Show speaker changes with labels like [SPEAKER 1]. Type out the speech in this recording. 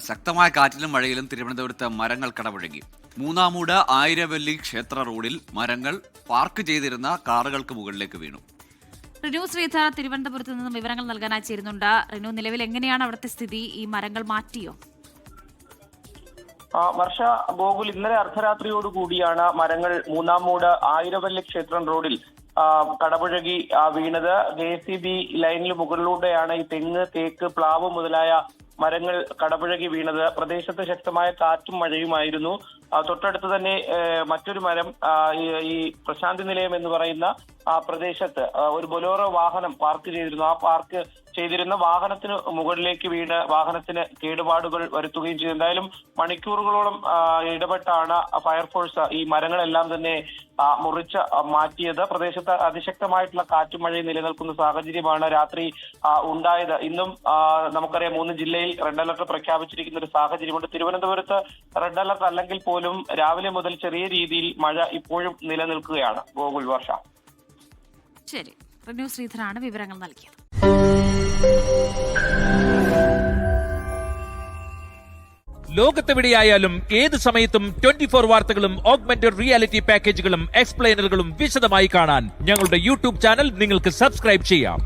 [SPEAKER 1] ശക്തമായ കാറ്റിലും മഴയിലും തിരുവനന്തപുരത്ത് മരങ്ങൾ കടപുഴകി. മൂന്നാമൂട് ആയിരവല്ലി ക്ഷേത്ര റോഡിൽ മരങ്ങൾ പാർക്ക് ചെയ്തിരുന്ന കാറുകൾക്ക് മുകളിലേക്ക് വീണു.
[SPEAKER 2] റിനു ശ്രീധർ തിരുവനന്തപുരത്ത് നിന്നും വിവരങ്ങൾ നൽകാനായി ചേരുന്നുണ്ട്. റിനു, നിലവിൽ എങ്ങനെയാണ് അവിടുത്തെ സ്ഥിതി? ഈ മരങ്ങൾ മാറ്റിയോ?
[SPEAKER 3] വർഷ, ഗോകുൽ, ഇന്നലെ അർദ്ധരാത്രിയോടുകൂടിയാണ് മരങ്ങൾ മൂന്നാമൂട് ആയിരവല്ലി ക്ഷേത്രം റോഡിൽ കടപുഴകി വീണത്. JCB ലൈനിന് മുകളിലൂടെയാണ് ഈ തെങ്ങ്, തേക്ക്, പ്ലാവ് മുതലായ മരങ്ങൾ കടപുഴകി വീണത്. പ്രദേശത്ത് ശക്തമായ കാറ്റും മഴയുമായിരുന്നു. തൊട്ടടുത്ത് തന്നെ മറ്റൊരു മരം, ഈ പ്രശാന്തി നിലയം എന്ന് പറയുന്ന പ്രദേശത്ത് ഒരു ബൊലോറോ വാഹനം പാർക്ക് ചെയ്തിരുന്നു. ആ പാർക്ക് ചെയ്തിരുന്ന വാഹനത്തിന് മുകളിലേക്ക് വീണ് വാഹനത്തിന് കേടുപാടുകൾ വരുത്തുകയും ചെയ്തു. എന്തായാലും മണിക്കൂറുകളോളം ഇടപെട്ടാണ് ഫയർഫോഴ്സ് ഈ മരങ്ങളെല്ലാം തന്നെ മുറിച്ച് മാറ്റിയത്. പ്രദേശത്ത് അതിശക്തമായിട്ടുള്ള കാറ്റും മഴയും നിലനിൽക്കുന്ന സാഹചര്യമാണ് രാത്രി ഉണ്ടായത്. ഇന്നും നമുക്കറിയാം 3 ജില്ലയിൽ റെഡ് അലർട്ട് പ്രഖ്യാപിച്ചിരിക്കുന്ന ഒരു സാഹചര്യമുണ്ട്. തിരുവനന്തപുരത്ത് റെഡ് അലർട്ട് അല്ലെങ്കിൽ പോലും രാവിലെ മുതൽ ചെറിയ രീതിയിൽ മഴ ഇപ്പോഴും നിലനിൽക്കുകയാണ്. ഗോകുൽ, വർഷ.
[SPEAKER 2] ശരി, റിനു ശ്രീധരാണ് വിവരങ്ങൾ നൽകിയത്.
[SPEAKER 4] ലോകത്തെവിടെയായാലും ഏത് സമയത്തും 24 വാർത്തകളും ഓഗ്മെന്റഡ് റിയാലിറ്റി പാക്കേജുകളും എക്സ്പ്ലെയിനറുകളും വിശദമായി കാണാൻ ഞങ്ങളുടെ YouTube ചാനൽ നിങ്ങൾക്ക് സബ്സ്ക്രൈബ് ചെയ്യാം.